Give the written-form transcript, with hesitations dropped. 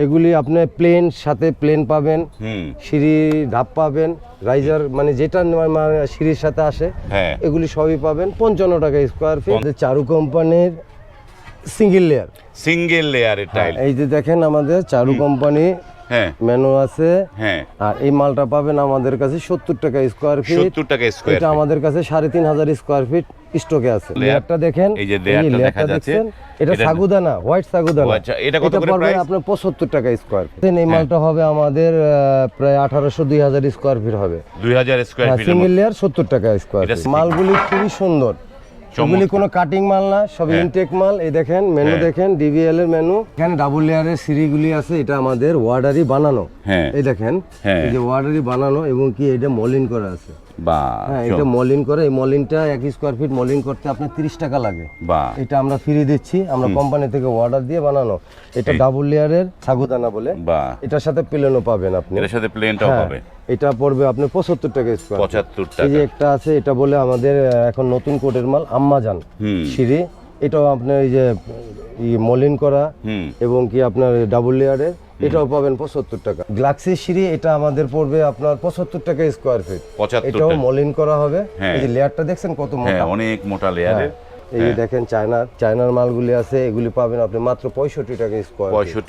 এগুলি আপনি প্লেন সাথে প্লেন পাবেন, সিঁড়ি ধাপ পাবেন, রাইজার মানে যেটা মানে সিঁড়ির সাথে আসে এগুলি সবই পাবেন 55 টাকা স্কোয়ার ফিট। চারু কোম্পানির সিঙ্গেল লেয়ারের টাইল, এই যে দেখেন আমাদের চারু কোম্পানি মেনু আছে। আর এই মালটা পাবেন আমাদের কাছে 70 টাকা স্কোয়ার ফিট। 70 টাকা স্কোয়ার, এটা আমাদের কাছে 3500 স্কোয়ার ফিট স্টকে আছে। লেয়ারটা দেখেন, এই যে লেয়ারটা দেখা যাচ্ছে, এটা সাগুদানা, হোয়াইট সাগুদানা। আচ্ছা, এটা কত করে প্রাইস? আপনার 75 টাকা স্কোয়ার ফিট। এই মালটা হবে আমাদের প্রায় 1800-2000 স্কোয়ার ফিট হবে। 2000 স্কোয়ার ফিট সিঙ্গেল লেয়ার 70 টাকা স্কোয়ার ফিট। মালগুলি খুবই সুন্দর, এগুলি কোনো কাটিং মাল না, সব ইনটেক মাল। এই দেখেন মেনু, দেখেন ডিবিএল এর মেনু। এখানে ডাবল লেয়ারের সিঁড়িগুলি আছে, এটা আমাদের ওয়ার্ডারি বানানো। এই দেখেন এই যে ওয়ার্ডারি বানানো এবং কি এটা মলিন করা আছে। এটা মলিন করে, এই মলিনটা 1 স্কোয়ার ফিট মলিন করতে আপনার 30 টাকা লাগে। এটা আমরা ফ্রি দিচ্ছি, আমরা কোম্পানি থেকে অর্ডার দিয়ে বানানো। এটা ডাবল লেয়ারের সাগুদানা বলে, এটার সাথে প্লেনও পাবেন আপনি, এর সাথে প্লেনটাও পাবে। এটা পড়বে আপনি 75 টাকা স্কোয়ার। 75 টাকা। এই যে একটা আছে, এটা বলে আমাদের এখন নতুন কোটের মাল আম্মাজান সিঁড়ি, এটাও আপনার এই যে মলিন করা এবং কি আপনার ডাবল লেয়ারের, এটাও পাবেন 75 টাকা। গ্লাক্সি সিঁড়ি, এটা আমাদের পড়বে আপনার 75 টাকা স্কোয়ার ফিট। এটাও মলিন করা হবে। এই যে লেয়ারটা দেখছেন কত মোটা, অনেক মোটা লেয়ারের। এই যে দেখেন চায়নার মালগুলি আছে, এগুলি পাবেন আপনি মাত্র 65 টাকা স্কোয়ার।